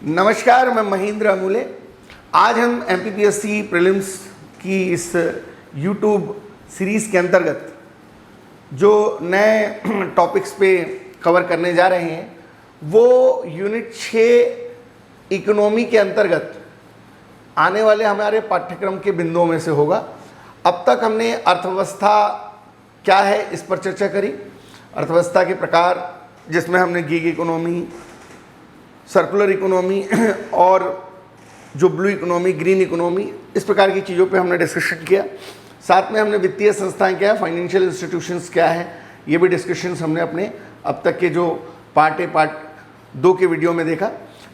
नमस्कार, मैं महेंद्र अमूले। आज हम एमपीपीएससी प्रीलिम्स की इस यूट्यूब सीरीज़ के अंतर्गत जो नए टॉपिक्स पे कवर करने जा रहे हैं वो यूनिट 6 इकोनॉमी के अंतर्गत आने वाले हमारे पाठ्यक्रम के बिंदुओं में से होगा। अब तक हमने अर्थव्यवस्था क्या है इस पर चर्चा करी, अर्थव्यवस्था के प्रकार जिसमें हमने गिग इकोनॉमी, सर्कुलर इकोनॉमी और जो ब्लू इकोनॉमी, ग्रीन इकोनॉमी, इस प्रकार की चीज़ों पे हमने डिस्कशन किया। साथ में हमने वित्तीय संस्थाएं क्या है, फाइनेंशियल इंस्टीट्यूशंस क्या है, ये भी डिस्कशंस हमने अपने अब तक के जो पार्ट 2 के वीडियो में देखा।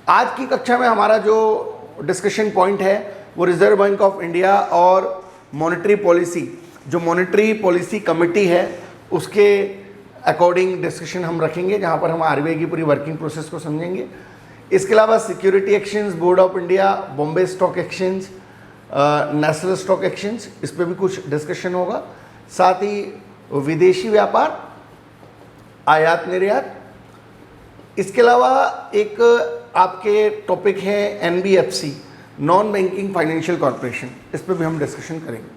आज की कक्षा में हमारा जो डिस्कशन पॉइंट है वो रिजर्व बैंक ऑफ इंडिया और मॉनेटरी पॉलिसी, जो मॉनेटरी पॉलिसी कमेटी है उसके अकॉर्डिंग डिस्कशन हम रखेंगे, जहाँ पर हम आरबीआई की पूरी वर्किंग प्रोसेस को समझेंगे। इसके अलावा security exchange board of India, Bombay stock exchange, national stock exchange, इस पर भी कुछ डिस्कशन होगा। साथ ही विदेशी व्यापार, आयात निर्यात। इसके अलावा एक आपके टॉपिक है NBFC, non banking financial corporation, इस पर भी हम डिस्कशन करेंगे।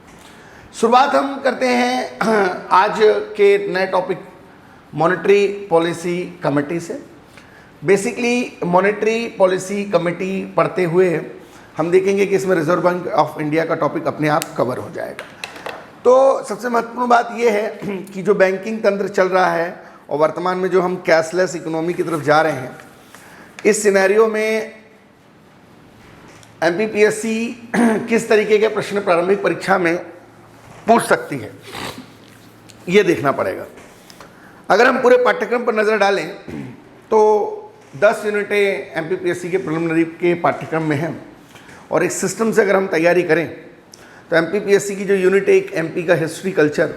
शुरुआत हम करते हैं आज के नए टॉपिक मॉनेटरी पॉलिसी कमेटी से। बेसिकली मॉनेटरी पॉलिसी कमेटी पढ़ते हुए हम देखेंगे कि इसमें रिजर्व बैंक ऑफ इंडिया का टॉपिक अपने आप कवर हो जाएगा। तो सबसे महत्वपूर्ण बात यह है कि जो बैंकिंग तंत्र चल रहा है और वर्तमान में जो हम कैशलेस इकोनॉमी की तरफ जा रहे हैं, इस सिनेरियो में एमपीपीएससी किस तरीके के प्रश्न प्रारंभिक परीक्षा में पूछ सकती है, ये देखना पड़ेगा। अगर हम पूरे पाठ्यक्रम पर नज़र डालें तो 10 यूनिटें एमपीपीएससी के प्रिलिमिनरी के पाठ्यक्रम में हैं और एक सिस्टम से अगर हम तैयारी करें तो एमपीपीएससी की जो यूनिट 1 एमपी का हिस्ट्री कल्चर,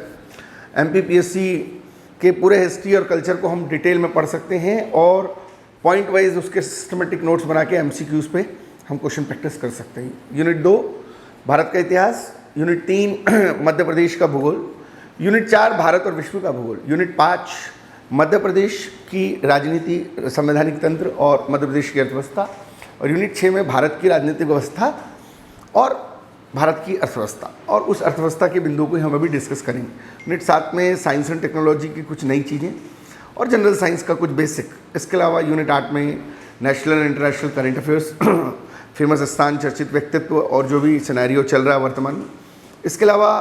एमपीपीएससी के पूरे हिस्ट्री और कल्चर को हम डिटेल में पढ़ सकते हैं और पॉइंट वाइज उसके सिस्टमेटिक नोट्स बना के एमसीक्यूज़ पे हम क्वेश्चन प्रैक्टिस कर सकते हैं। यूनिट 2 भारत का इतिहास, यूनिट 3 मध्य प्रदेश का भूगोल, यूनिट 4 भारत और विश्व का भूगोल, यूनिट 5 मध्य प्रदेश की राजनीति, संवैधानिक तंत्र और मध्य प्रदेश की अर्थव्यवस्था, और यूनिट 6 में भारत की राजनीतिक व्यवस्था और भारत की अर्थव्यवस्था, और उस अर्थव्यवस्था के बिंदु को हम अभी डिस्कस करेंगे। यूनिट 7 में साइंस एंड टेक्नोलॉजी की कुछ नई चीज़ें और जनरल साइंस का कुछ बेसिक। इसके अलावा यूनिट 8 में national and international current affairs, famous स्थान, चर्चित व्यक्तित्व और जो भी सिनेरियो चल रहा है वर्तमान में। इसके अलावा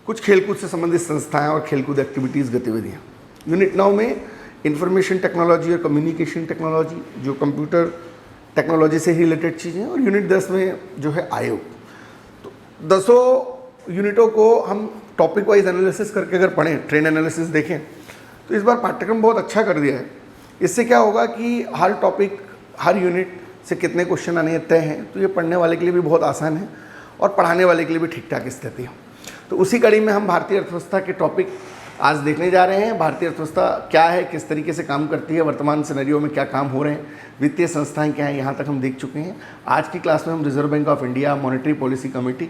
कुछ खेलकूद से संबंधित संस्थाएं और खेलकूद एक्टिविटीज़, गतिविधियाँ। यूनिट 9 में इंफॉर्मेशन टेक्नोलॉजी और कम्युनिकेशन टेक्नोलॉजी, जो कंप्यूटर टेक्नोलॉजी से रिलेटेड चीज़ें, और यूनिट 10 में जो है आयोग। तो 10 यूनिटों को हम टॉपिक वाइज एनालिसिस करके अगर पढ़ें, ट्रेंड एनालिसिस देखें, तो इस बार पाठ्यक्रम बहुत अच्छा कर दिया है। इससे क्या होगा कि हर टॉपिक, हर यूनिट से कितने क्वेश्चन आने तय हैं, तो ये पढ़ने वाले के लिए भी बहुत आसान है और पढ़ाने वाले के लिए भी ठीक ठाक स्थिति है। तो उसी कड़ी में हम भारतीय अर्थव्यवस्था के टॉपिक आज देखने जा रहे हैं। भारतीय अर्थव्यवस्था क्या है, किस तरीके से काम करती है, वर्तमान सिनेरियो में क्या काम हो रहे हैं, वित्तीय संस्थाएं क्या हैं, यहाँ तक हम देख चुके हैं। आज की क्लास में हम reserve bank of India, monetary policy committee,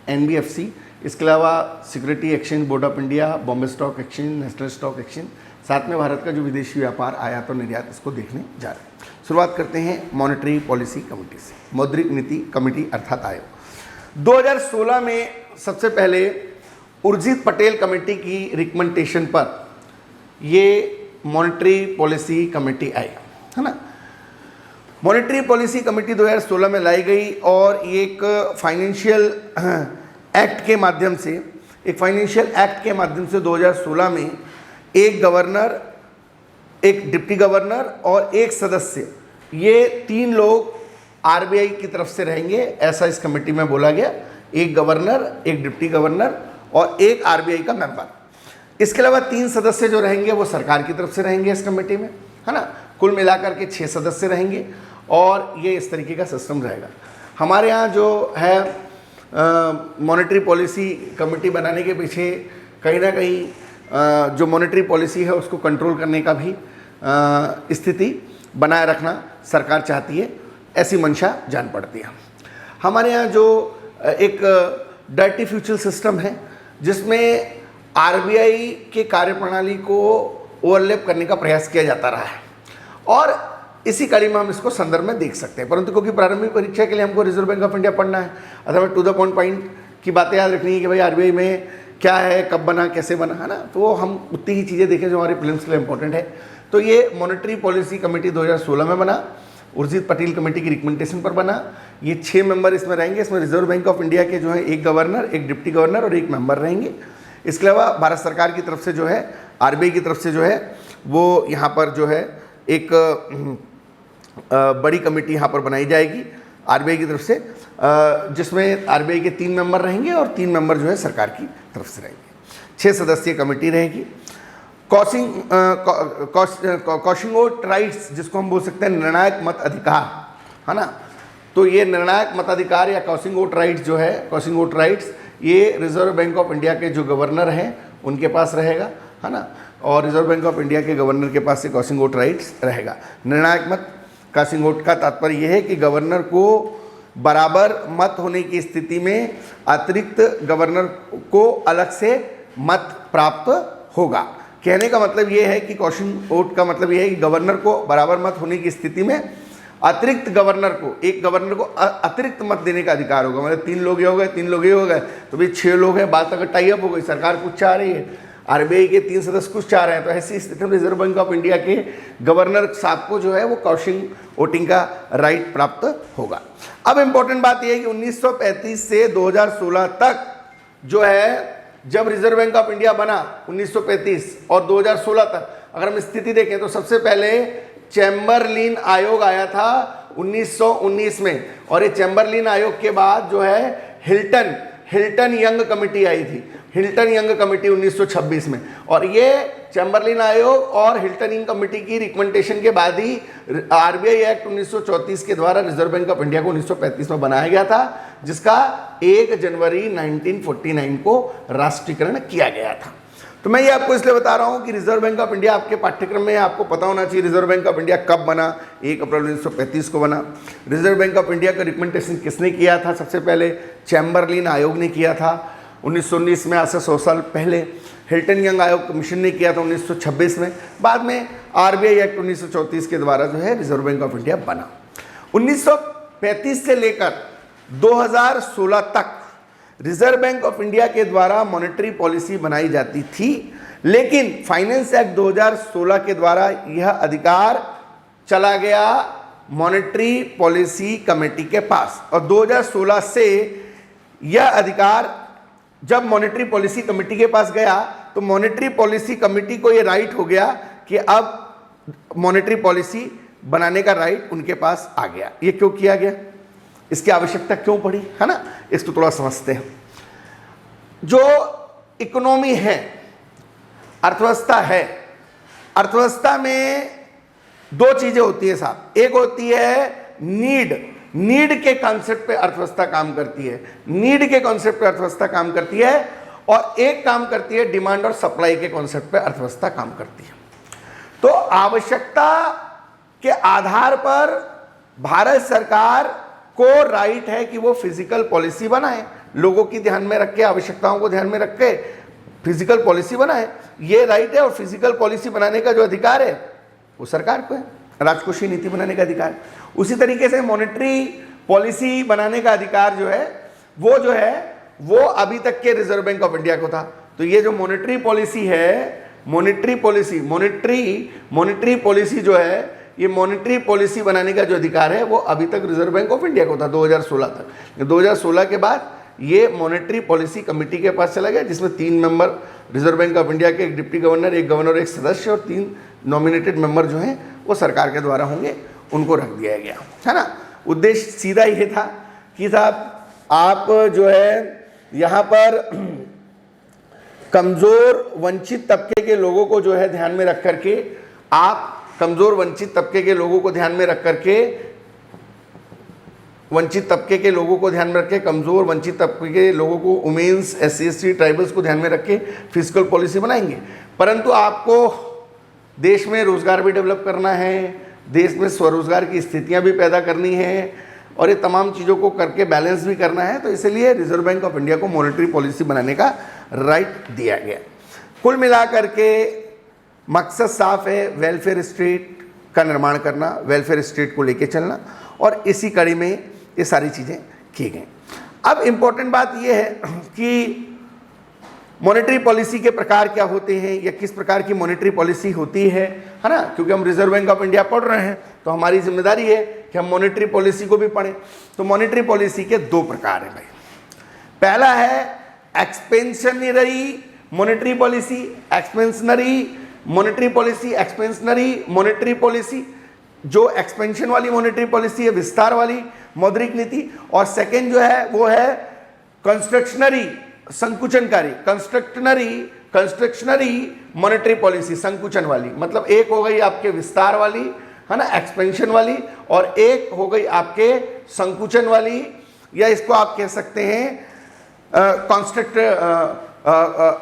NBFC, इसके अलावा security exchange board of India, Bombay stock exchange, national stock exchange, साथ में भारत का जो विदेशी व्यापार, आयात और निर्यात, इसको देखने जा रहे हैं। शुरुआत करते हैं मॉनेटरी पॉलिसी कमेटी से, मौद्रिक नीति कमेटी अर्थात आयोग। 2016 में सबसे पहले उर्जित पटेल कमेटी की रिकमेंडेशन पर ये मॉनेटरी पॉलिसी कमेटी आई, है ना। मॉनेटरी पॉलिसी कमेटी 2016 में लाई गई और ये एक फाइनेंशियल एक्ट के माध्यम से 2016 में एक गवर्नर, एक डिप्टी गवर्नर और एक सदस्य, ये 3 लोग आरबीआई की तरफ से रहेंगे, ऐसा इस कमेटी में बोला गया। एक गवर्नर, एक डिप्टी गवर्नर और एक आरबीआई का मेंबर। इसके अलावा 3 सदस्य जो रहेंगे वो सरकार की तरफ से रहेंगे इस कमेटी में, है ना। कुल मिलाकर के 6 सदस्य रहेंगे और ये इस तरीके का सिस्टम रहेगा। हमारे यहाँ जो है मॉनेटरी पॉलिसी कमेटी बनाने के पीछे कहीं ना कहीं जो मॉनेटरी पॉलिसी है उसको कंट्रोल करने का भी स्थिति बनाए रखना सरकार चाहती है, ऐसी मंशा जान पड़ती है। हमारे यहाँ जो एक डर्टी फ्यूचर सिस्टम है जिसमें आरबीआई के कार्यप्रणाली को ओवरलैप करने का प्रयास किया जाता रहा है और इसी कड़ी में हम इसको संदर्भ में देख सकते हैं। परंतु क्योंकि प्रारंभिक परीक्षा के लिए हमको रिजर्व बैंक ऑफ इंडिया पढ़ना है, अथवा टू द पॉइंट की बातें याद रखनी है कि भाई आरबीआई में क्या है, कब बना, कैसे बना, है ना, तो हम उतनी ही चीज़ें देखें जो हमारे प्रीलिम्स के लिए इंपॉर्टेंट है। तो ये मॉनेटरी पॉलिसी कमेटी 2016 में बना, उर्जित पटेल कमेटी की रिकमेंडेशन पर बना। ये 6 मेंबर इसमें रहेंगे। इसमें रिजर्व बैंक ऑफ इंडिया के जो है एक गवर्नर, एक डिप्टी गवर्नर और एक मेंबर रहेंगे। इसके अलावा भारत सरकार की तरफ से जो है, आरबीआई की तरफ से जो है वो यहाँ पर जो है एक बड़ी कमेटी यहाँ पर बनाई जाएगी आरबीआई की तरफ से, जिसमें आरबीआई के 3 मेंबर रहेंगे और 3 मेंबर जो है सरकार की तरफ से रहेंगे। 6 सदस्यीय कमेटी रहेगी। कॉशिंगोट राइट्स, जिसको हम बोल सकते हैं निर्णायक मत अधिकार, है ना, तो ये निर्णायक मताधिकार या कॉशिंगोट राइट्स जो है, कॉशिंगोट राइट्स ये रिजर्व बैंक ऑफ इंडिया के जो गवर्नर हैं उनके पास रहेगा, है ना, और रिजर्व बैंक ऑफ इंडिया के गवर्नर के पास से कॉशिंगोट राइट्स रहेगा। निर्णायक मत कॉशिंगोट का तात्पर्य यह है कि गवर्नर को बराबर मत होने की स्थिति में अतिरिक्त गवर्नर को अलग से मत प्राप्त होगा। कहने का मतलब ये है कि कॉशिंगोट का मतलब ये है कि गवर्नर को बराबर मत होने की स्थिति में अतिरिक्त गवर्नर को, एक गवर्नर को अतिरिक्त मत देने का अधिकार होगा। मतलब 3 लोग ये हो गए, 3 लोग ये हो गए, तो भाई 6 लोग हैं, बात अगर टाई अप हो गई, सरकार कुछ चाह रही है, आरबीआई के 3 सदस्य कुछ चाह रहे हैं, तो ऐसी स्थिति में रिजर्व बैंक ऑफ इंडिया के गवर्नर साहब को जो है वो कॉशिंग वोटिंग का राइट प्राप्त होगा। अब इंपॉर्टेंट बात यह है कि 1935 से 2016 तक जो है, जब रिजर्व बैंक ऑफ इंडिया बना 1935 और 2016 तक अगर हम स्थिति देखें तो सबसे पहले चैम्बरलिन आयोग आया था 1919 में, और ये चैम्बरलिन आयोग के बाद जो है हिल्टन यंग कमेटी आई थी, हिल्टन यंग कमेटी 1926 में, और ये चैम्बरलिन आयोग और हिल्टन यंग कमेटी की रिकमेंडेशन के बाद ही आरबीआई एक्ट 1934 के द्वारा रिजर्व बैंक ऑफ इंडिया को 1935 में बनाया गया था, जिसका 1 जनवरी 1949 को राष्ट्रीयकरण किया गया था। तो मैं ये आपको इसलिए बता रहा हूँ कि रिजर्व बैंक ऑफ इंडिया आपके पाठ्यक्रम में आपको पता होना चाहिए रिजर्व बैंक ऑफ इंडिया कब बना। 1 अप्रैल 1935 को बना। रिजर्व बैंक ऑफ इंडिया का रिकमेंडेशन किसने किया था? सबसे पहले चैम्बरलिन आयोग ने किया था 1919 में, आज से 100 साल पहले। हिल्टन यंग आयोग कमीशन ने किया था 1926 में। बाद में आरबीआई एक्ट 1934 के द्वारा जो है रिजर्व बैंक ऑफ इंडिया बना। 1935 से लेकर 2016 तक रिजर्व बैंक ऑफ इंडिया के द्वारा मॉनेटरी पॉलिसी बनाई जाती थी, लेकिन फाइनेंस एक्ट 2016 के द्वारा यह अधिकार चला गया मॉनेटरी पॉलिसी कमेटी के पास, और 2016 से यह अधिकार जब मॉनेटरी पॉलिसी कमेटी के पास गया तो मॉनेटरी पॉलिसी कमेटी को यह राइट हो गया कि अब मॉनेटरी पॉलिसी बनाने का राइट उनके पास आ गया। ये क्यों किया गया, इसकी आवश्यकता क्यों पड़ी, है ना, इसको थोड़ा समझते हैं। जो इकोनॉमी है, अर्थव्यवस्था है, अर्थव्यवस्था में 2 चीजें होती है साहब। एक होती है नीड के कॉन्सेप्ट पे अर्थव्यवस्था काम करती है, नीड के कॉन्सेप्ट पे अर्थव्यवस्था काम करती है, और एक काम करती है डिमांड और सप्लाई के कॉन्सेप्ट पे अर्थव्यवस्था काम करती है। तो आवश्यकता के आधार पर भारत सरकार को राइट है कि वो फिजिकल पॉलिसी बनाए, लोगों की ध्यान में रख के, आवश्यकताओं को ध्यान में रख के फिजिकल पॉलिसी बनाए, ये राइट है। और फिजिकल पॉलिसी बनाने का जो अधिकार है वो सरकार को है, राजकोषीय नीति बनाने का अधिकार। उसी तरीके से मॉनेटरी पॉलिसी बनाने का अधिकार जो है वो अभी तक के रिजर्व बैंक ऑफ इंडिया को था। तो ये जो मॉनेटरी पॉलिसी है, मॉनेटरी पॉलिसी जो है, ये मॉनेटरी पॉलिसी बनाने का जो अधिकार है वो अभी तक रिजर्व बैंक ऑफ इंडिया को था 2016 तक। 2016 के बाद ये मॉनेटरी पॉलिसी कमेटी के पास चला गया, जिसमें 3 member reserve bank of India के, एक डिप्टी गवर्नर, एक गवर्नर, एक सदस्य, और 3 नॉमिनेटेड मेंबर जो हैं वो सरकार के द्वारा होंगे, उनको रख दिया गया, है ना। उद्देश्य सीधा ये था कि साहब आप जो है यहाँ पर कमज़ोर वंचित तबके के लोगों को जो है ध्यान में रख करके, आप कमज़ोर वंचित तबके के लोगों को ध्यान में रख करके, कमज़ोर वंचित तबके के लोगों को, वुमेन्स, SC/ST ट्राइबल्स को ध्यान में रख के फिजिकल पॉलिसी बनाएंगे। परंतु आपको देश में रोज़गार भी डेवलप करना है, देश में स्वरोजगार की स्थितियां भी पैदा करनी है, और ये तमाम चीज़ों को करके बैलेंस भी करना है। तो इसलिए रिजर्व बैंक ऑफ इंडिया को मॉनेटरी पॉलिसी बनाने का राइट दिया गया। कुल मिलाकर के मकसद साफ है, वेलफेयर स्टेट, का निर्माण करना, वेलफेयर स्टेट को लेके चलना, और इसी कड़ी में ये सारी चीज़ें की गई। अब इम्पोर्टेंट बात ये है कि मॉनेटरी पॉलिसी के प्रकार क्या होते हैं या किस प्रकार की मॉनेटरी पॉलिसी होती है ना, क्योंकि हम रिजर्व बैंक ऑफ इंडिया पढ़ रहे हैं तो हमारी जिम्मेदारी है कि हम मॉनेटरी पॉलिसी को भी पढ़ें। तो मॉनेटरी पॉलिसी के दो प्रकार हैं भाई। पहला है expansionary monetary policy, expansionary monetary policy, expansionary monetary policy, जो एक्सपेंशन वाली मॉनेटरी पॉलिसी है, विस्तार वाली मौद्रिक नीति। और सेकेंड जो है वो है कंस्ट्रक्शनरी, संकुचनकारी, कंस्ट्रक्शनरी मॉनेटरी पॉलिसी, संकुचन वाली। मतलब एक हो गई आपके विस्तार वाली, है ना, एक्सपेंशन वाली, और एक हो गई आपके संकुचन वाली, या इसको आप कह सकते हैं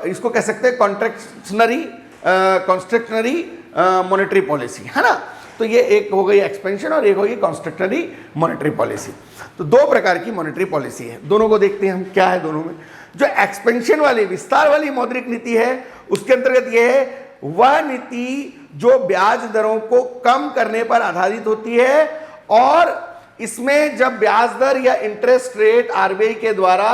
इसको कह सकते हैं कॉन्स्ट्रक्शनरी मॉनेटरी पॉलिसी, है ना। तो ये एक हो गई एक्सपेंशन और एक हो गई कॉन्स्ट्रक्शनरी मॉनेटरी पॉलिसी। तो दो प्रकार की मॉनेटरी पॉलिसी है, दोनों को देखते हैं हम क्या है दोनों में। जो एक्सपेंशन वाली, विस्तार वाली मौद्रिक नीति है, उसके अंतर्गत यह है वह नीति जो ब्याज दरों को कम करने पर आधारित होती है, और इसमें जब ब्याज दर या इंटरेस्ट रेट आरबीआई के द्वारा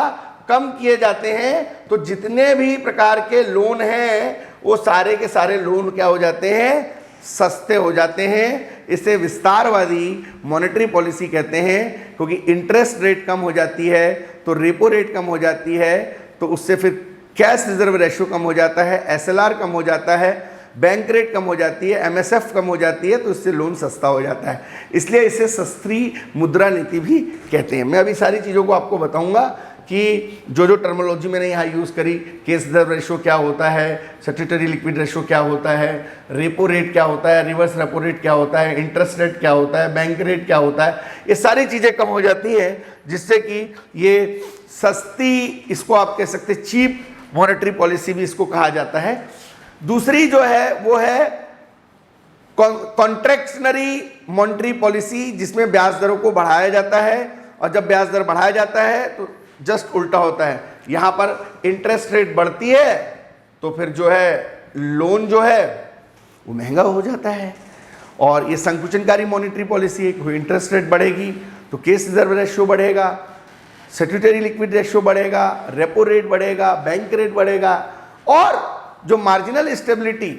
कम किए जाते हैं तो जितने भी प्रकार के लोन हैं वो सारे के सारे लोन क्या हो जाते हैं, सस्ते हो जाते हैं। इसे विस्तारवादी मॉनेटरी पॉलिसी कहते हैं, क्योंकि इंटरेस्ट रेट कम हो जाती है तो रेपो रेट कम हो जाती है, तो उससे फिर कैश रिजर्व रेशियो कम हो जाता है, एसएलआर कम हो जाता है, बैंक रेट कम हो जाती है, एमएसएफ कम हो जाती है, तो इससे लोन सस्ता हो जाता है। इसलिए इसे सस्ती मुद्रा नीति भी कहते हैं। मैं अभी सारी चीज़ों को आपको बताऊंगा कि जो टर्मोलॉजी मैंने यहाँ यूज़ करी, केस रिजर्व रेशियो क्या होता है, स्टैट्यूटरी लिक्विड रेशियो क्या होता है, रेपो रेट क्या होता है, रिवर्स रेपो रेट क्या होता है, इंटरेस्ट रेट क्या होता है, बैंक रेट क्या होता है, ये सारी चीज़ें कम हो जाती है, जिससे कि ये सस्ती, इसको आप कह सकते हैं चीप मॉनेटरी पॉलिसी भी इसको कहा जाता है। दूसरी जो है वो है कॉन्ट्रैक्शनरी मॉनेटरी पॉलिसी, जिसमें ब्याज दरों को बढ़ाया जाता है, और जब ब्याज दर बढ़ाया जाता है तो जस्ट उल्टा होता है। यहाँ पर इंटरेस्ट रेट बढ़ती है तो फिर जो है लोन जो है वो महंगा हो जाता है। और ये संकुचनकारी मॉनेटरी पॉलिसी है, इंटरेस्ट रेट बढ़ेगी तो केस रिजर्व रेशियो बढ़ेगा, स्टैट्यूटरी लिक्विड रेशियो बढ़ेगा, रेपो रेट बढ़ेगा, बैंक रेट बढ़ेगा, और जो मार्जिनल स्टेबिलिटी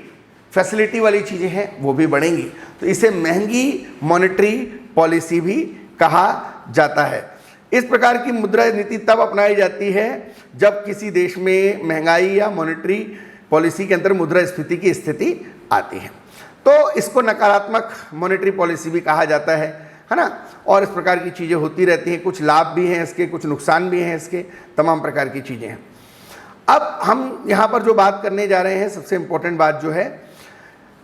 फैसिलिटी वाली चीज़ें हैं वो भी बढ़ेंगी। तो इसे महंगी मॉनेटरी पॉलिसी भी कहा जाता है। इस प्रकार की मुद्रा नीति तब अपनाई जाती है जब किसी देश में महंगाई या मॉनेटरी पॉलिसी के अंदर मुद्रास्फीति की स्थिति आती है, तो इसको नकारात्मक मॉनेटरी पॉलिसी भी कहा जाता है ना। और इस प्रकार की चीज़ें होती रहती हैं, कुछ लाभ भी हैं इसके, कुछ नुकसान भी हैं इसके, तमाम प्रकार की चीज़ें हैं। अब हम यहाँ पर जो बात करने जा रहे हैं, सबसे इम्पोर्टेंट बात जो है,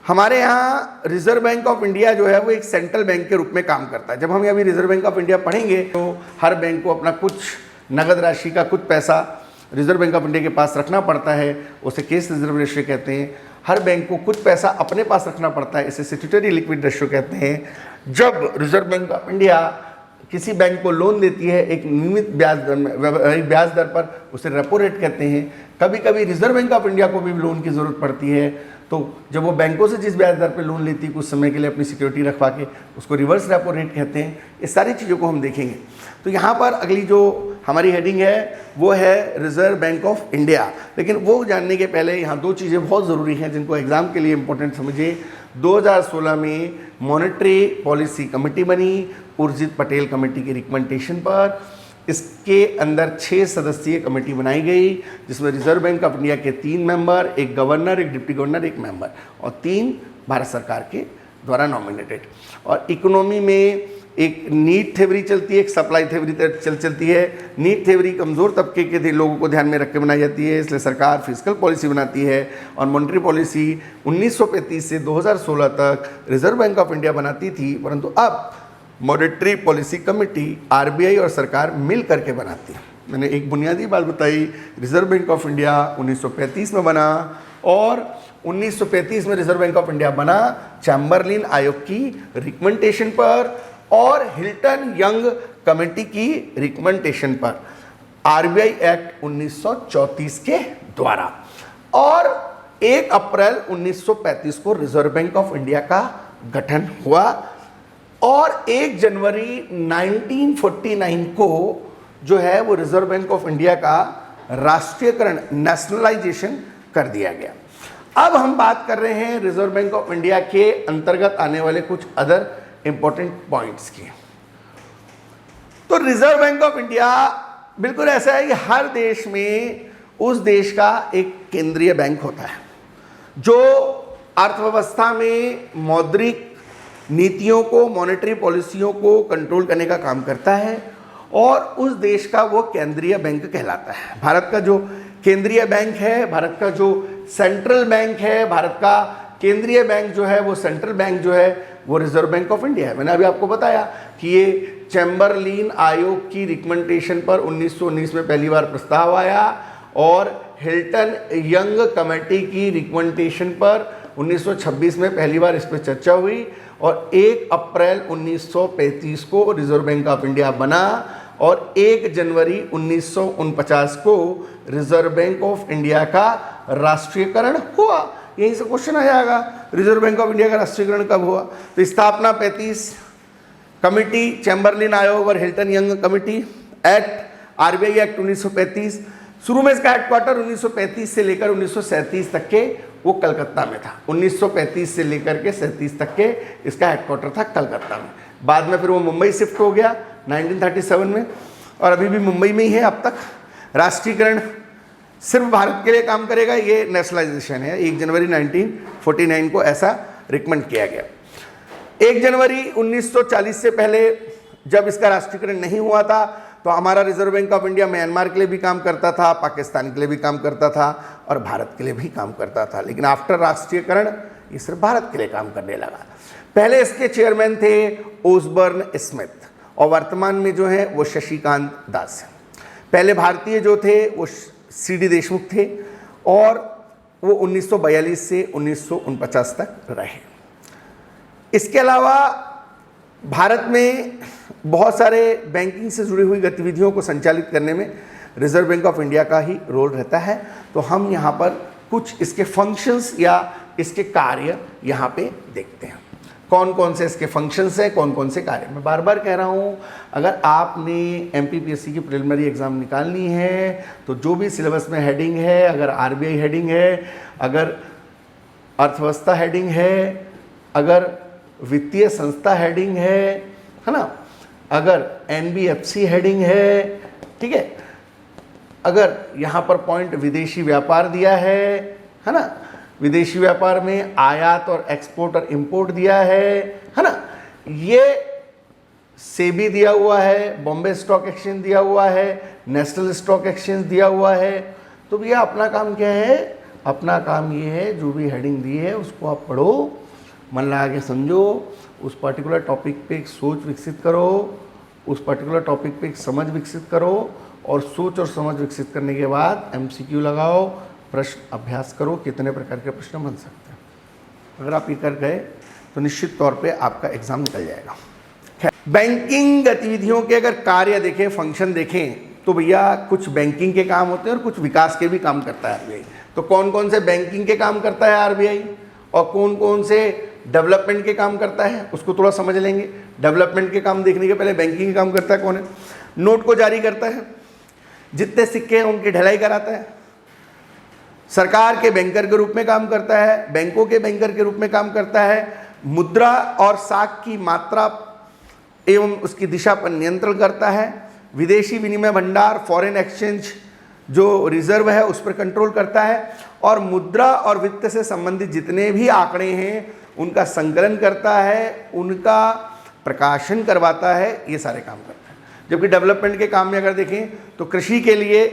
हमारे यहाँ रिजर्व बैंक ऑफ इंडिया जो है वो एक सेंट्रल बैंक के रूप में काम करता है। जब हम अभी रिजर्व बैंक ऑफ इंडिया पढ़ेंगे तो हर बैंक को अपना कुछ नगद राशि का कुछ पैसा रिजर्व बैंक ऑफ इंडिया के पास रखना पड़ता है, उसे केस रिजर्व रेशियो कहते हैं। हर बैंक को कुछ पैसा अपने पास रखना पड़ता है, इसे स्टैट्यूटरी लिक्विड रेशियो कहते हैं। जब रिजर्व बैंक ऑफ इंडिया किसी बैंक को लोन देती है एक नियमित ब्याज दर में, ब्याज दर पर, उसे रेपो रेट कहते हैं। कभी कभी रिजर्व बैंक ऑफ इंडिया को भी लोन की ज़रूरत पड़ती है, तो जब वो बैंकों से जिस ब्याज दर पर लोन लेती है कुछ समय के लिए अपनी सिक्योरिटी रखवा के, उसको रिवर्स रेपो रेट कहते हैं। इस सारी चीज़ों को हम देखेंगे। तो यहाँ पर अगली जो हमारी हेडिंग है वो है रिजर्व बैंक ऑफ इंडिया। लेकिन वो जानने के पहले यहाँ दो चीज़ें बहुत ज़रूरी हैं जिनको एग्ज़ाम के लिए इम्पोर्टेंट समझिए। 2016 में मॉनेटरी पॉलिसी कमेटी बनी उर्जित पटेल कमेटी की रिकमेंडेशन पर। इसके अंदर 6 सदस्यीय कमेटी बनाई गई, जिसमें रिजर्व बैंक ऑफ इंडिया के 3 मेंबर, एक गवर्नर, एक डिप्टी गवर्नर, एक मेंबर, और 3 भारत सरकार के द्वारा नॉमिनेटेड। और इकोनॉमी में एक नीड थ्योरी चलती है, एक सप्लाई थ्योरी चलती है। नीड थ्योरी कमज़ोर तबके के लोगों को ध्यान में रख के बनाई जाती है, इसलिए सरकार फिजिकल पॉलिसी बनाती है। और मॉनेटरी पॉलिसी 1935 से 2016 तक रिजर्व बैंक ऑफ इंडिया बनाती थी, परंतु अब मॉनेटरी पॉलिसी कमेटी आरबीआई और सरकार मिल करके बनाती है। मैंने एक बुनियादी बात बताई, रिजर्व बैंक ऑफ इंडिया 1935 में बना, और 1935 में रिजर्व बैंक ऑफ इंडिया बना चैम्बरलिन आयोग की रिकमेंडेशन पर और हिल्टन यंग कमेटी की रिकमेंडेशन पर, आरबीआई एक्ट 1934 के द्वारा। और 1 अप्रैल 1935 को रिजर्व बैंक ऑफ इंडिया का गठन हुआ और 1 जनवरी 1949 को जो है वो रिजर्व बैंक ऑफ इंडिया का राष्ट्रीयकरण, नेशनलाइजेशन कर दिया गया। अब हम बात कर रहे हैं रिजर्व बैंक ऑफ इंडिया के अंतर्गत आने वाले कुछ अदर इंपॉर्टेंट पॉइंट्स की। तो रिजर्व बैंक ऑफ इंडिया बिल्कुल ऐसा है कि हर देश में उस देश का एक केंद्रीय बैंक होता है जो अर्थव्यवस्था में मौद्रिक नीतियों को, मॉनेटरी पॉलिसियों को कंट्रोल करने का काम करता है और उस देश का वो केंद्रीय बैंक कहलाता है। भारत का जो केंद्रीय बैंक है, भारत का जो सेंट्रल बैंक है, भारत का केंद्रीय बैंक जो है वो सेंट्रल बैंक जो है वो रिजर्व बैंक ऑफ इंडिया है। मैंने अभी आपको बताया कि ये चैम्बरलिन आयोग की रिकमेंडेशन पर 1919 में पहली बार प्रस्ताव आया और हिल्टन यंग कमेटी की रिकमेंडेशन पर 1926 में पहली बार इस पर चर्चा हुई और 1 अप्रैल 1935 को रिजर्व बैंक ऑफ इंडिया बना और 1 जनवरी 1949 को रिजर्व बैंक ऑफ इंडिया का राष्ट्रीयकरण हुआ। यहीं से क्वेश्चन आ जाएगा, रिजर्व बैंक ऑफ इंडिया का राष्ट्रीयकरण कब हुआ? तो स्थापना 35, कमिटी चैम्बरलिन आयोग और Hilton young committee, act RBI act 1935। शुरू में इसका हेडक्वार्टर 1935 से लेकर 1937 तक के वो कलकत्ता में था। 1935 से लेकर के 37 तक के इसका हेडक्वार्टर था कलकत्ता में। बाद में फिर वो मुंबई शिफ्ट हो गया 1937 में और अभी भी मुंबई में ही है अब तक। राष्ट्रीयकरण सिर्फ भारत के लिए काम करेगा, ये नेशनलाइजेशन है। 1 जनवरी 1949 को ऐसा रिकमेंड किया गया। 1 जनवरी 1940 से पहले जब इसका राष्ट्रीयकरण नहीं हुआ था तो हमारा reserve bank of India Myanmar के लिए भी काम करता था, पाकिस्तान के लिए भी काम करता था और भारत के लिए भी काम करता था। लेकिन आफ्टर राष्ट्रीयकरण ये सिर्फ भारत के लिए काम करने लगा। पहले इसके चेयरमैन थे ओसबर्न स्मिथ और वर्तमान में जो है वो शशिकांत दास हैं। पहले भारतीय जो थे वो सीडी देशमुख थे और वो 1942 से 1949 तक रहे। इसके अलावा भारत में बहुत सारे बैंकिंग से जुड़ी हुई गतिविधियों को संचालित करने में रिजर्व बैंक ऑफ इंडिया का ही रोल रहता है। तो हम यहाँ पर कुछ इसके फंक्शंस या इसके कार्य यहाँ पे देखते हैं। कौन कौन से इसके फंक्शंस हैं, कौन कौन से कार्य। मैं बार बार कह रहा हूँ, अगर आपने एमपीपीएससी की प्रिलिमिनरी एग्ज़ाम निकालनी है तो जो भी सिलेबस में हेडिंग है, अगर आरबीआई हेडिंग है, अगर अर्थव्यवस्था हेडिंग है, अगर वित्तीय संस्था हेडिंग है ना, अगर एनबीएफसी हेडिंग है, ठीक है, अगर यहाँ पर पॉइंट विदेशी व्यापार दिया है ना, विदेशी व्यापार में आयात और एक्सपोर्ट और इंपोर्ट दिया है ना, ये सेबी दिया हुआ है, बॉम्बे स्टॉक एक्सचेंज दिया हुआ है, नेशनल स्टॉक एक्सचेंज दिया हुआ है। तो भैया अपना काम क्या है? अपना काम ये है जो भी हेडिंग दी है उसको आप पढ़ो, मन लगा के समझो, उस पर्टिकुलर टॉपिक पे एक सोच विकसित करो, उस पर्टिकुलर टॉपिक पे एक समझ विकसित करो और सोच और समझ विकसित करने के बाद एमसीक्यू लगाओ, प्रश्न अभ्यास करो, कितने प्रकार के प्रश्न बन सकते हैं। अगर आप ये कर गए तो निश्चित तौर पे आपका एग्जाम निकल जाएगा। बैंकिंग गतिविधियों के अगर कार्य देखें, फंक्शन देखें तो भैया कुछ बैंकिंग के काम होते हैं और कुछ विकास के भी काम करता है आरबीआई। तो कौन कौन से बैंकिंग के काम करता है आरबीआई और कौन कौन से डेवलपमेंट के काम करता है उसको थोड़ा समझ लेंगे। डेवलपमेंट के काम देखने के पहले बैंकिंग के काम करता है कौन है? नोट को जारी करता है, जितने सिक्के हैं उनकी ढलाई कराता है, सरकार के बैंकर के रूप में काम करता है, बैंकों के बैंकर के रूप में काम करता है, मुद्रा और साख की मात्रा एवं उसकी दिशा पर नियंत्रण करता है, विदेशी विनिमय भंडार फॉरेन एक्सचेंज जो रिजर्व है उस पर कंट्रोल करता है और मुद्रा और वित्त से संबंधित जितने भी आंकड़े हैं उनका संकलन करता है, उनका प्रकाशन करवाता है, ये सारे काम करता है। जबकि डेवलपमेंट के काम में अगर देखें तो कृषि के लिए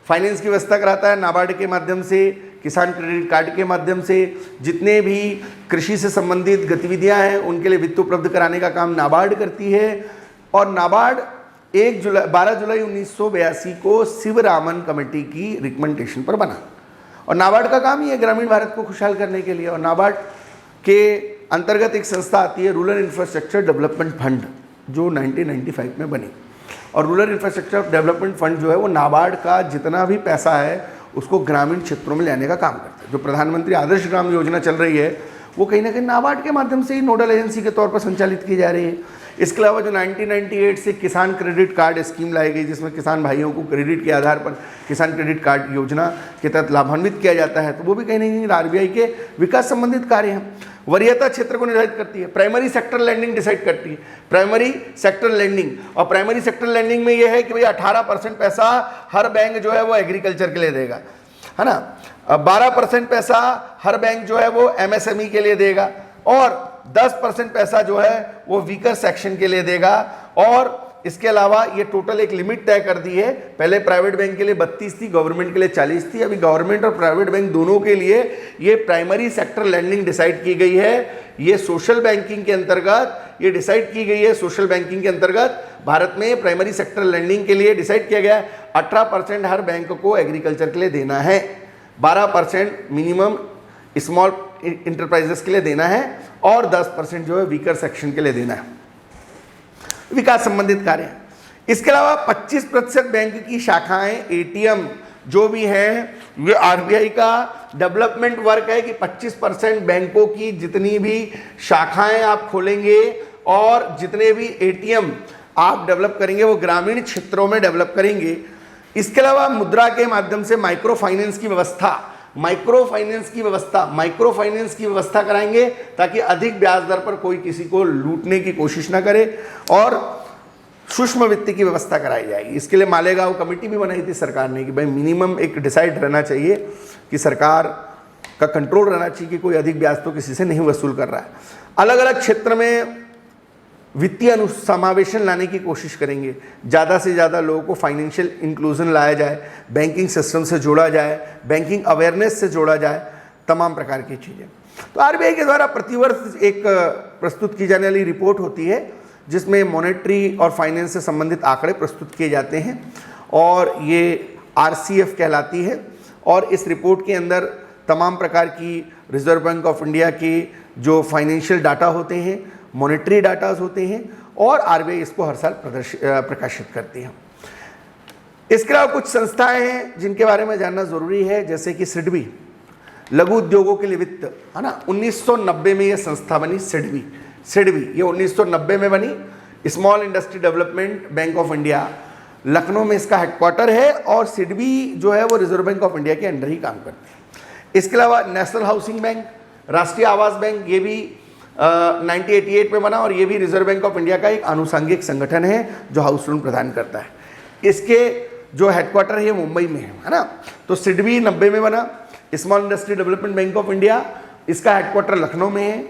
फाइनेंस की व्यवस्था कराता है नाबार्ड के माध्यम से, किसान क्रेडिट कार्ड के माध्यम से, जितने भी कृषि से संबंधित गतिविधियां हैं उनके लिए वित्त उपलब्ध कराने का काम नाबार्ड करती है। और नाबार्ड 12 जुलाई 1982 को शिवरामन कमेटी की रिकमेंडेशन पर बना और नाबार्ड का काम ही है ग्रामीण भारत को खुशहाल करने के लिए। और नाबार्ड के अंतर्गत एक संस्था आती है रूरल इंफ्रास्ट्रक्चर डेवलपमेंट फंड जो 1995 में बनी और रूरल इंफ्रास्ट्रक्चर डेवलपमेंट फंड जो है वो नाबार्ड का जितना भी पैसा है उसको ग्रामीण क्षेत्रों में लाने का काम करता है। जो प्रधानमंत्री आदर्श ग्राम योजना चल रही है वो कहीं ना कहीं नाबार्ड के माध्यम से ही नोडल एजेंसी के तौर पर संचालित की जा रही है। इसके अलावा जो 1998 से किसान क्रेडिट कार्ड स्कीम लाई गई, जिसमें किसान भाइयों को क्रेडिट के आधार पर किसान क्रेडिट कार्ड योजना के तहत लाभान्वित किया जाता है, तो वो भी कहीं ना कहीं आरबीआई के विकास संबंधित कार्य हैं। वरीयता क्षेत्र को निर्धारित करती है, प्राइमरी सेक्टर लैंडिंग डिसाइड करती है, प्राइमरी सेक्टर लैंडिंग। और प्राइमरी सेक्टर लैंडिंग में ये है कि भाई 18% पैसा हर बैंक जो है वो एग्रीकल्चर के लिए देगा, है ना। 12% पैसा हर बैंक जो है वो एमएसएमई के लिए देगा, और 10% पैसा जो है वो वीकर सेक्शन के लिए देगा। और इसके अलावा ये टोटल एक लिमिट तय कर दी है। पहले प्राइवेट बैंक के लिए 32 थी, गवर्नमेंट के लिए 40 थी। अभी गवर्नमेंट और प्राइवेट बैंक दोनों के लिए ये प्राइमरी सेक्टर लैंडिंग डिसाइड की गई है। ये सोशल बैंकिंग के अंतर्गत ये डिसाइड की गई है। सोशल बैंकिंग के अंतर्गत भारत में प्राइमरी सेक्टर लैंडिंग के लिए डिसाइड किया गया 18% हर बैंक को एग्रीकल्चर के लिए देना है, 12% मिनिमम स्मॉल इंटरप्राइजेस के लिए देना है, और 10% जो है वीकर सेक्शन के लिए देना है। विकास संबंधित कार्य। इसके अलावा 25% बैंक की शाखाएं, एटीएम जो भी हैं, ये आरबीआई का डेवलपमेंट वर्क है कि 25% बैंकों की जितनी भी शाखाएं आप खोलेंगे और जितने भी एटीएम आप डेवलप करेंगे वो ग्रामीण क्षेत्रों में डेवलप करेंगे। इसके अलावा मुद्रा के माध्यम से माइक्रो फाइनेंस की व्यवस्था कराएंगे ताकि अधिक ब्याज दर पर कोई किसी को लूटने की कोशिश ना करे, और सूक्ष्म वित्त की व्यवस्था कराई जाएगी। इसके लिए मालेगांव कमेटी भी बनाई थी सरकार ने कि भाई मिनिमम एक डिसाइड रहना चाहिए कि सरकार का कंट्रोल रहना चाहिए कि कोई अधिक ब्याज तो किसी से नहीं वसूल कर रहा है। अलग अलग क्षेत्र में वित्तीय अनुसमावेशन लाने की कोशिश करेंगे, ज़्यादा से ज़्यादा लोगों को फाइनेंशियल इंक्लूजन लाया जाए, बैंकिंग सिस्टम से जोड़ा जाए, बैंकिंग अवेयरनेस से जोड़ा जाए, तमाम प्रकार की चीज़ें। तो आरबीआई के द्वारा प्रतिवर्ष एक प्रस्तुत की जाने वाली रिपोर्ट होती है जिसमें मॉनेटरी और फाइनेंस से संबंधित आंकड़े प्रस्तुत किए जाते हैं, और ये आरसीएफ कहलाती है। और इस रिपोर्ट के अंदर तमाम प्रकार की रिजर्व बैंक ऑफ इंडिया के जो फाइनेंशियल डाटा होते हैं, मॉनेटरी डाटाज होते हैं, और आरबीआई इसको हर साल प्रकाशित करती है। इसके अलावा कुछ संस्थाएं हैं जिनके बारे में जानना जरूरी है, जैसे कि सिडबी, लघु उद्योगों के लिए वित्त, है ना। 1990 में ये संस्था बनी, सिडबी ये 1990 में बनी। Small industry development bank of India, Lucknow में इसका हेडक्वार्टर है, और सिडबी जो है वो रिजर्व बैंक ऑफ इंडिया के अंडर ही काम करती है। इसके अलावा नेशनल हाउसिंग बैंक, राष्ट्रीय आवास बैंक, ये भी 1988 में बना, और ये भी रिजर्व बैंक ऑफ इंडिया का एक आनुषंगिक संगठन है जो हाउस लोन प्रदान करता है। इसके जो हेडक्वार्टर है मुंबई में है ना। तो सिडबी 90 में बना। Small industry development bank of India, इसका हेडक्वार्टर लखनऊ में है।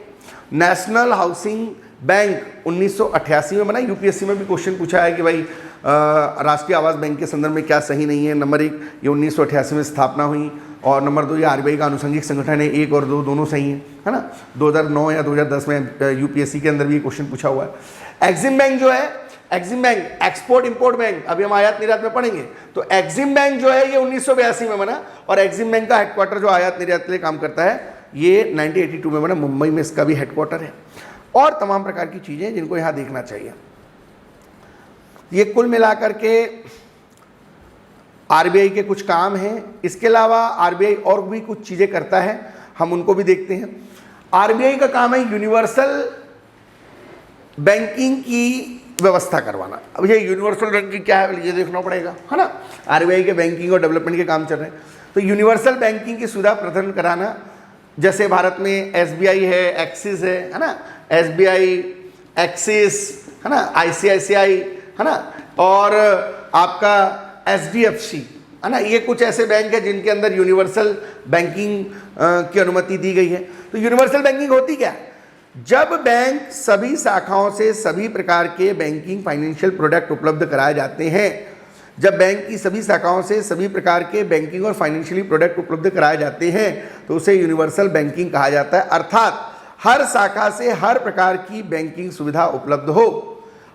नेशनल हाउसिंग बैंक 1988 में बना। यूपीएससी में भी क्वेश्चन पूछा है कि भाई राष्ट्रीय आवास बैंक के संदर्भ में क्या सही नहीं है। नंबर 1, ये 1988 में स्थापना हुई, और नंबर 2, ये आरबीआई का आनुषंगिक संगठन है। 1 और 2 दोनों सही है ना। 2009 या 2010 में यूपीएससी के अंदर भी ये क्वेश्चन पूछा हुआ है। एक्सिम बैंक जो है, Exim bank export import bank, अभी हम आयात निर्यात में पढ़ेंगे। तो एक्सिम बैंक जो है ये 1982 में बना, और एक्सिम बैंक का हेडक्वार्टर जो आयात निर्यात के लिए काम करता है ये 1982 में बना, मुंबई में इसका भी हेडक्वार्टर है। और तमाम प्रकार की चीज़ें जिनको यहाँ देखना चाहिए। ये कुल मिलाकर के आरबीआई के कुछ काम हैं। इसके अलावा आरबीआई और भी कुछ चीज़ें करता है, हम उनको भी देखते हैं। आरबीआई का काम है यूनिवर्सल बैंकिंग की व्यवस्था करवाना। अब ये यूनिवर्सल बैंकिंग क्या है ये देखना पड़ेगा, है ना। आरबीआई के बैंकिंग और डेवलपमेंट के काम चल रहे हैं, तो यूनिवर्सल बैंकिंग की सुविधा प्रदान कराना। जैसे भारत में एसबीआई है, एक्सिस है ना, एसबीआई, एक्सिस, है ना, आईसीआईसीआई, है ना, और आपका एचडीएफसी, है ना। ये कुछ ऐसे बैंक है जिनके अंदर यूनिवर्सल बैंकिंग की अनुमति दी गई है। तो यूनिवर्सल बैंकिंग होती क्या है? जब बैंक सभी शाखाओं से सभी प्रकार के बैंकिंग फाइनेंशियल प्रोडक्ट उपलब्ध कराए जाते हैं, जब बैंक की सभी शाखाओं से सभी प्रकार के बैंकिंग और फाइनेंशियली प्रोडक्ट उपलब्ध कराए जाते हैं तो उसे यूनिवर्सल बैंकिंग कहा जाता है। अर्थात हर शाखा से हर प्रकार की बैंकिंग सुविधा उपलब्ध हो,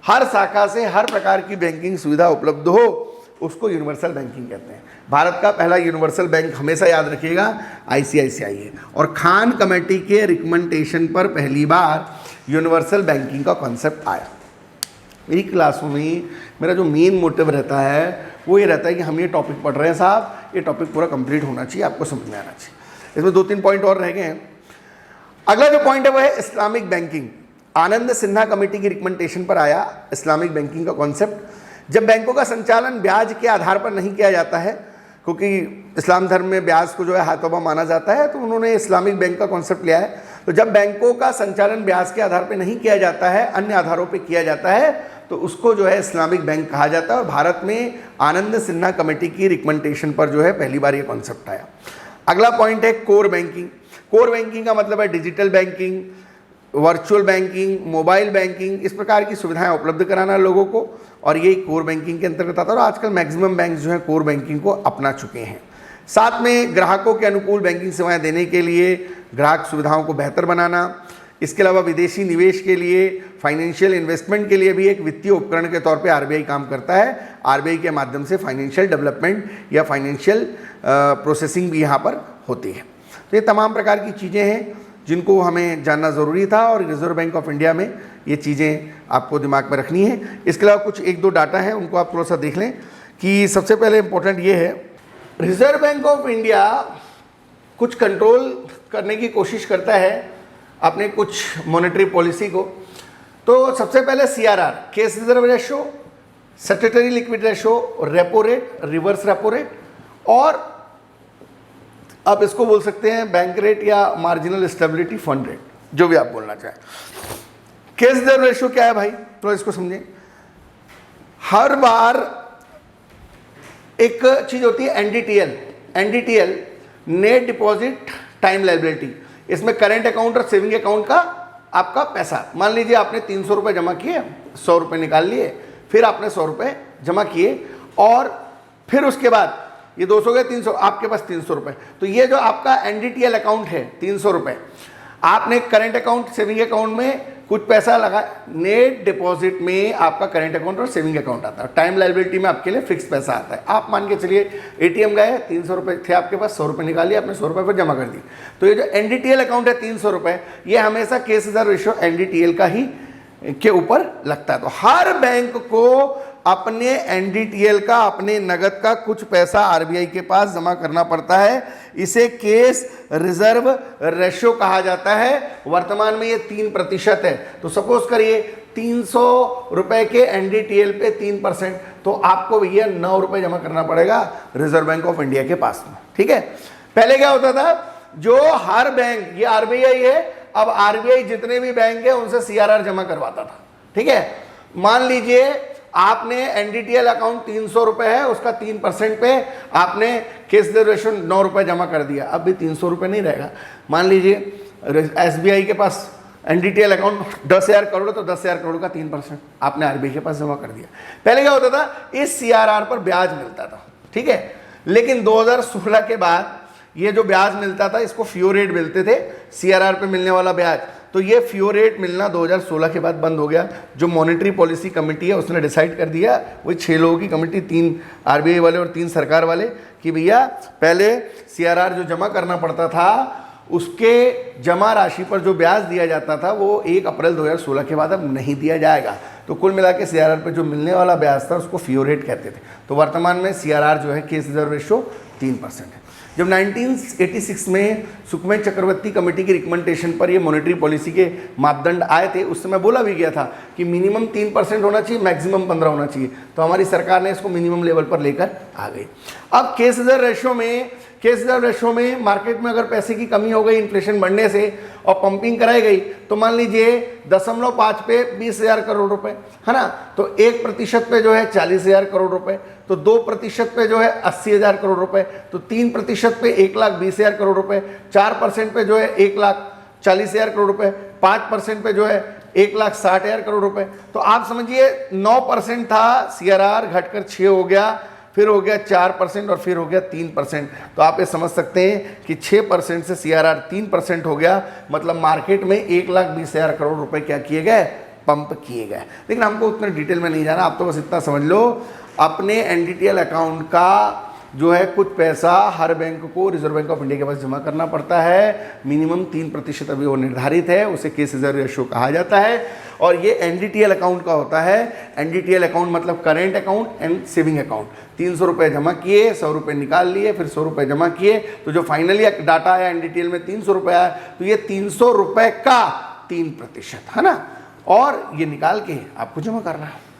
हर शाखा से हर प्रकार की बैंकिंग सुविधा उपलब्ध हो, उसको यूनिवर्सल बैंकिंग कहते हैं। भारत का पहला यूनिवर्सल बैंक हमेशा याद रखिएगा आईसीआईसीआई है, और खान कमेटी के रिकमेंडेशन पर पहली बार यूनिवर्सल बैंकिंग का कॉन्सेप्ट आया। मेरी क्लासों में मेरा जो मेन मोटिव रहता है वो ये रहता है कि हम ये टॉपिक पढ़ रहे हैं साहब, ये टॉपिक पूरा कंप्लीट होना चाहिए, आपको समझ में आना चाहिए। इसमें 2-3 पॉइंट और रह गए हैं। अगला जो पॉइंट है वो है इस्लामिक बैंकिंग। आनंद सिन्हा कमेटी की रिकमेंडेशन पर आया इस्लामिक बैंकिंग का कॉन्सेप्ट। जब बैंकों का संचालन ब्याज के आधार पर नहीं किया जाता है, क्योंकि इस्लाम धर्म में ब्याज को जो है हाथोबा माना जाता है, तो उन्होंने इस्लामिक बैंक का कॉन्सेप्ट लिया है। तो जब बैंकों का संचालन ब्याज के आधार पर नहीं किया जाता है, अन्य आधारों पर किया जाता है, तो उसको जो है इस्लामिक बैंक कहा जाता है। और भारत में आनंद सिन्हा कमेटी की रिकमेंडेशन पर जो है पहली बार ये कॉन्सेप्ट आया। अगला पॉइंट है कोर बैंकिंग। कोर बैंकिंग का मतलब है digital banking, virtual banking, mobile banking, इस प्रकार की सुविधाएं उपलब्ध कराना लोगों को, और ये कोर बैंकिंग के अंतर्गत आता है। और आजकल मैक्सिमम बैंक जो है कोर बैंकिंग को अपना चुके हैं। साथ में ग्राहकों के अनुकूल बैंकिंग सेवाएं देने के लिए ग्राहक सुविधाओं को बेहतर बनाना, इसके अलावा विदेशी निवेश के लिए, फाइनेंशियल इन्वेस्टमेंट के लिए भी एक वित्तीय उपकरण के तौर पे आरबीआई काम करता है। आरबीआई के माध्यम से फाइनेंशियल डेवलपमेंट या फाइनेंशियल प्रोसेसिंग भी यहाँ पर होती है। तो ये तमाम प्रकार की चीज़ें हैं जिनको हमें जानना ज़रूरी था, और रिजर्व बैंक ऑफ इंडिया में ये चीज़ें आपको दिमाग में रखनी है। इसके अलावा कुछ एक दो डाटा हैं, उनको आप थोड़ा सा देख लें कि सबसे पहले इम्पोर्टेंट ये है, रिजर्व बैंक ऑफ इंडिया कुछ कंट्रोल करने की कोशिश करता है अपने कुछ मॉनेटरी पॉलिसी को। तो सबसे पहले CRR, case reserve ratio, statutory liquid ratio, repo rate, reverse repo rate, और आप इसको बोल सकते हैं बैंक रेट या मार्जिनल स्टेबिलिटी फंड रेट, जो भी आप बोलना चाहें। केस रिजर्व रेशो क्या है भाई, तो इसको समझें। हर बार एक चीज होती है NDTL, net deposit time liability. इसमें करेंट अकाउंट और सेविंग अकाउंट का आपका पैसा, मान लीजिए आपने 300 रुपये जमा किए, 100 रुपये निकाल लिए, फिर आपने 100 रुपये जमा किए, और फिर उसके बाद ये 200 गए 300, आपके पास 300 रुपये। तो ये जो आपका NDTL अकाउंट है 300 रुपये, आपने करेंट अकाउंट सेविंग अकाउंट में कुछ पैसा लगा, नेट डिपॉजिट में आपका करेंट अकाउंट और सेविंग अकाउंट आता है, टाइम लायबिलिटी में आपके लिए फिक्स पैसा आता है। आप मान के चलिए ATM गए, 300 रुपये थे आपके पास, 100 रुपये निकालिए, आपने 100 रुपये पर जमा कर दिए। तो ये जो NDTL अकाउंट है 300 रुपये, ये हमेशा केस रिजर्व रेशो NDTL का ही के ऊपर लगता है। तो हर बैंक को अपने NDTL का, अपने नगद का कुछ पैसा RBI के पास जमा करना पड़ता है। इसे केस रिजर्व रेशो कहा जाता है। वर्तमान में ये 3% है। तो सपोज करिए 300 रुपए के NDTL पे 3%, तो आपको भैया 9 रुपए जमा करना पड़ेगा रिजर्व बैंक ऑफ इंडिया के पास में। ठीक है, पहले क्या होता था, जो हर बैंक, ये RBI है, अब RBI जितने भी बैंक है उनसे CRR जमा करवाता था। ठीक है, मान लीजिए आपने NDTL अकाउंट 300 रुपए है, उसका 3% पे आपने केस रिजर्वेशन 9 रुपए जमा कर दिया, अब भी 300 रुपए नहीं रहेगा। मान लीजिए SBI के पास NDTL अकाउंट 10,000 करोड़, तो 10,000 करोड़ का 3% आपने RBI के पास जमा कर दिया। पहले क्या होता था, इस CRR पर ब्याज मिलता था। ठीक है, लेकिन 2016 के बाद ये जो ब्याज मिलता था, इसको फ्यो रेट मिलते थे, CRR पे मिलने वाला ब्याज, तो ये फ्यो रेट मिलना 2016 के बाद बंद हो गया। जो मॉनेटरी पॉलिसी कमेटी है उसने डिसाइड कर दिया, वही 6 लोगों की कमेटी, 3 RBI वाले और 3 सरकार वाले, कि भैया पहले CRR जो जमा करना पड़ता था उसके जमा राशि पर जो ब्याज दिया जाता था वो 1 अप्रैल 2016 के बाद अब नहीं दिया जाएगा। तो कुल मिला के CRR पर जो मिलने वाला ब्याज था उसको फ्यो रेट कहते थे। तो वर्तमान में CRR जो है, केस रिजर्व रेशो 3% है। जब 1986 में सुखमय चक्रवर्ती कमेटी की रिकमेंडेशन पर ये मॉनेटरी पॉलिसी के मापदंड आए थे, उस समय बोला भी गया था कि मिनिमम 3% होना चाहिए, मैक्सिमम 15 होना चाहिए। तो हमारी सरकार ने इसको मिनिमम लेवल पर लेकर आ गई। अब केस रिजर्व रेशो में मार्केट में अगर पैसे की कमी हो गई इन्फ्लेशन बढ़ने से और पंपिंग कराई गई, तो मान लीजिए 0.5 पे 20,000 करोड़ रुपए है ना, तो 1% पे जो है 40,000 करोड़ रुपए, तो 2% पे जो है 80,000 करोड़ रुपए, तो 3% पे 1,20,000 करोड़ रुपए, 4% पे जो है 1,40,000 करोड़ रुपए, 5% पे जो है 1,60,000 करोड़ रुपए। तो आप समझिए 9% था CRR, घटकर 6 हो गया, फिर हो गया 4% और फिर हो गया 3%। तो आप ये समझ सकते हैं कि 6% से CRR 3% हो गया, मतलब मार्केट में 1,20,000 करोड़ रुपए क्या किए गए, पंप किए गए। लेकिन हमको उतने डिटेल में नहीं जाना, आप तो बस इतना समझ लो, अपने NDTL अकाउंट का जो है कुछ पैसा हर बैंक को रिजर्व बैंक ऑफ इंडिया के पास जमा करना पड़ता है। मिनिमम 3% अभी वो निर्धारित है, उसे केस रिजर्व रेशो कहा जाता है। और ये NDTL अकाउंट का होता है। NDTL अकाउंट मतलब current account and saving account. 300 रुपये जमा किए, 100 रुपये निकाल लिए, फिर 100 रुपये जमा किए, तो जो फाइनली डाटा आया NDTL में 300 रुपये आया, तो ये 300 रुपये का 3% है ना, और ये निकाल के आपको जमा करना है।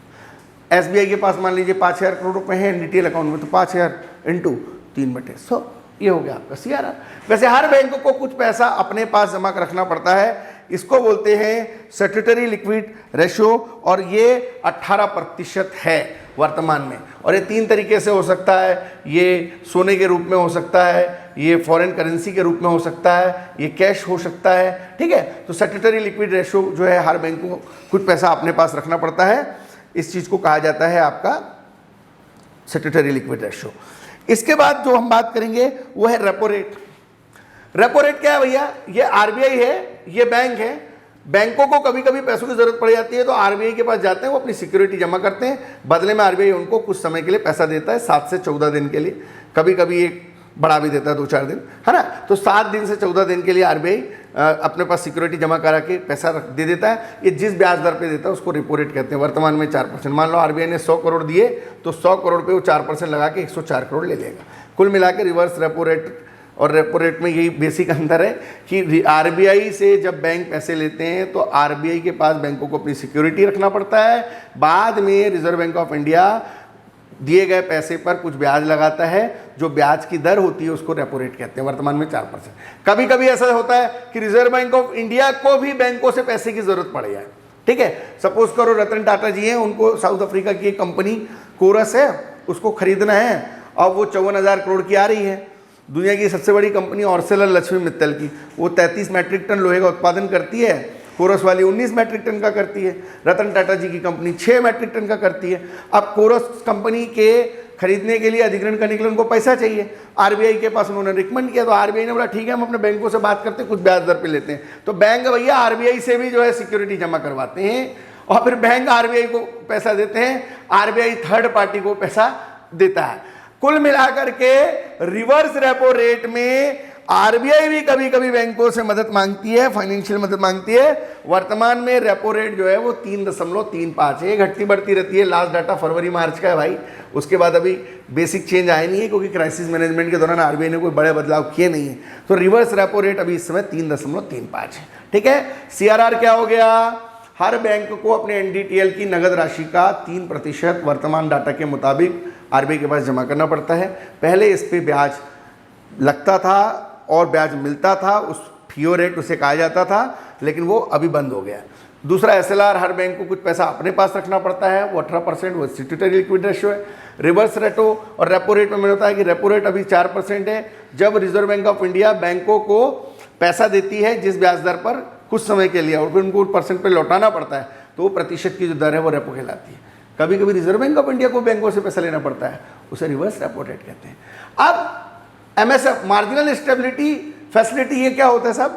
SBI के पास मान लीजिए 5,000 करोड़ रुपए हैं NDTL अकाउंट में, तो 5,000 इंटू 3/100, ये हो गया आपका CRR। वैसे हर बैंक को कुछ पैसा अपने पास जमा रखना पड़ता है, इसको बोलते हैं स्टैट्यूटरी लिक्विड रेशियो, और ये 18% है वर्तमान में। और ये 3 तरीके से हो सकता है, ये सोने के रूप में हो सकता है, ये फॉरेन करेंसी के रूप में हो सकता है, ये कैश हो सकता है, ठीक है। तो स्टैट्यूटरी लिक्विड रेशियो जो है, हर बैंक को कुछ पैसा अपने पास रखना पड़ता है, इस चीज़ को कहा जाता है आपका स्टैट्यूटरी लिक्विड रेशियो। इसके बाद जो हम बात करेंगे वो है रेपो रेट। रेपो रेट क्या है भैया? ये RBI है, ये बैंक है। बैंकों को कभी कभी पैसों की जरूरत पड़ जाती है तो RBI के पास जाते हैं, वो अपनी सिक्योरिटी जमा करते हैं, बदले में RBI उनको कुछ समय के लिए पैसा देता है, 7 से 14 दिन के लिए, कभी कभी एक बढ़ा भी देता है 2-4 दिन, है ना। तो 7 दिन से 14 दिन के लिए RBI अपने पास सिक्योरिटी जमा करा के पैसा दे देता है। ये जिस ब्याज दर पे देता है उसको रेपो रेट कहते हैं। वर्तमान में 4%। मान लो RBI ने 100 करोड़ दिए, तो 100 करोड़ पे वो 4% लगा के 104 करोड़ ले लेगा। कुल मिला के रिवर्स रेपो रेट और रेपो रेट में यही बेसिक अंतर है कि RBI से जब बैंक पैसे लेते हैं तो RBI के पास बैंकों को अपनी सिक्योरिटी रखना पड़ता है, बाद में रिजर्व बैंक ऑफ इंडिया दिए गए पैसे पर कुछ ब्याज लगाता है, जो ब्याज की दर होती है उसको रेपो रेट कहते हैं। वर्तमान में 4%। कभी कभी ऐसा होता है कि रिजर्व बैंक ऑफ इंडिया को भी बैंकों से पैसे की जरूरत पड़ जाए, ठीक है। सपोज करो रतन टाटा जी हैं, उनको साउथ अफ्रीका की एक कंपनी कोरस है, उसको खरीदना है, और वो 54,000 करोड़ की आ रही है। दुनिया की सबसे बड़ी कंपनी ऑर्सेलर लक्ष्मी मित्तल की, वो 33 मैट्रिक टन लोहे का उत्पादन करती है, कोरस वाली 19 मैट्रिक टन का करती है। रतन टाटा जी की कंपनी 6 मैट्रिक टन का करती है। अब कोरस कंपनी के खरीदने के लिए, अधिग्रहण करने के लिए उनको पैसा चाहिए, RBI के पास उन्होंने रिकमेंड किया, तो RBI ने बोला ठीक है हम अपने बैंकों से बात करते हैं, कुछ ब्याज दर पे लेते हैं। तो बैंक भैया RBI से भी जो है सिक्योरिटी जमा करवाते हैं, और फिर बैंक RBI को पैसा देते हैं, RBI थर्ड पार्टी को पैसा देता है। कुल मिलाकर के रिवर्स रेपो रेट में RBI भी कभी कभी बैंकों से मदद मांगती है, फाइनेंशियल मदद मांगती है। वर्तमान में रेपो रेट जो है वो 3.35 है, घटती बढ़ती रहती है। लास्ट डाटा फरवरी मार्च का है भाई, उसके बाद अभी बेसिक चेंज आया नहीं है, क्योंकि क्राइसिस मैनेजमेंट के दौरान RBI ने कोई बड़े बदलाव किए नहीं है। तो रिवर्स रेपो रेट अभी इस समय 3.35 है, ठीक है। CRR क्या हो गया? हर बैंक को अपने NDTL की नगद राशि का 3% वर्तमान डाटा के मुताबिक RBI के पास जमा करना पड़ता है। पहले इस पे ब्याज लगता था और ब्याज मिलता था, उस फियो रेट उसे कहा जाता था, लेकिन वो अभी बंद हो गया। दूसरा SLR, हर बैंक को कुछ पैसा अपने पास रखना पड़ता है, वो 18%, वो स्टैट्यूटरी लिक्विड रेशियो है। रिवर्स रेटो और रेपो रेट में मैंने बताया कि रेपो रेट अभी 4% है। जब रिजर्व बैंक ऑफ इंडिया बैंकों को पैसा देती है जिस ब्याज दर पर कुछ समय के लिए, और फिर उनको परसेंट पर लौटाना पड़ता है, तो वो प्रतिशत की जो दर है वो रेपो कहलाती है। कभी कभी रिजर्व बैंक ऑफ इंडिया को बैंकों से पैसा लेना पड़ता है, उसे रिवर्स रेपो रेट कहते हैं। अब MSF, मार्जिनल स्टेबिलिटी फैसिलिटी, ये क्या होता है साहब?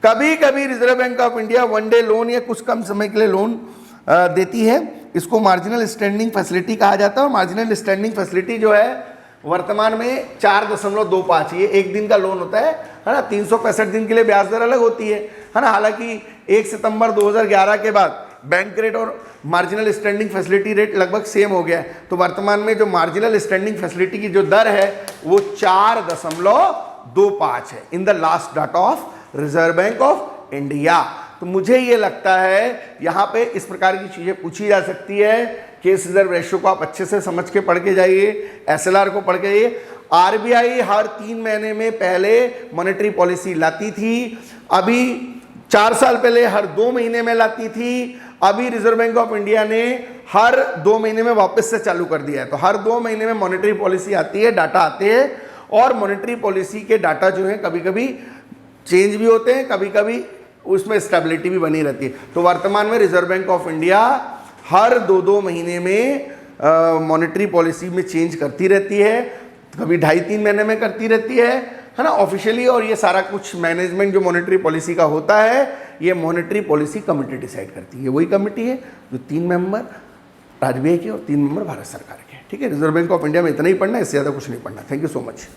कभी कभी reserve bank of India 1 day loan या कुछ कम समय के लिए लोन देती है, इसको मार्जिनल स्टैंडिंग फैसिलिटी कहा जाता है। और मार्जिनल स्टैंडिंग फैसिलिटी जो है वर्तमान में 4.25, ये एक दिन का लोन होता है ना। 365 दिन के लिए ब्याज दर अलग होती है ना। हालांकि 1 सितंबर 2011 के बाद बैंक रेट और मार्जिनल स्टैंडिंग फैसिलिटी रेट लगभग सेम हो गया है। तो वर्तमान में जो मार्जिनल स्टैंडिंग फैसिलिटी की जो दर है वो 4.25 है in the last data of reserve bank of India. तो मुझे ये लगता है यहाँ पे इस प्रकार की चीजें पूछी जा सकती है। केस रिजर्व रेशियो को आप अच्छे से समझ के पढ़ के जाइए, SLR को पढ़ के जाइए। RBI हर 3 महीने में पहले मॉनेटरी पॉलिसी लाती थी, अभी 4 साल पहले हर 2 महीने में लाती थी, अभी रिजर्व बैंक ऑफ इंडिया ने हर 2 महीने में वापस से चालू कर दिया है। तो हर 2 महीने में मॉनेटरी पॉलिसी आती है, डाटा आते हैं, और मॉनेटरी पॉलिसी के डाटा जो है कभी कभी चेंज भी होते हैं, कभी कभी उसमें स्टेबिलिटी भी बनी रहती है। तो वर्तमान में रिजर्व बैंक ऑफ इंडिया हर 2-2 महीने में मॉनेटरी पॉलिसी में चेंज करती रहती है, कभी 2.5-3 महीने में करती रहती है ना, ऑफिशियली। और ये सारा कुछ मैनेजमेंट जो मॉनेटरी पॉलिसी का होता है, ये मॉनेटरी पॉलिसी कमेटी डिसाइड करती है। वही कमेटी है जो 3 मेंबर RBI के और 3 मेंबर भारत सरकार के, ठीक है। रिजर्व बैंक ऑफ इंडिया में इतना ही पढ़ना है, इससे ज़्यादा कुछ नहीं पढ़ना। Thank you so much.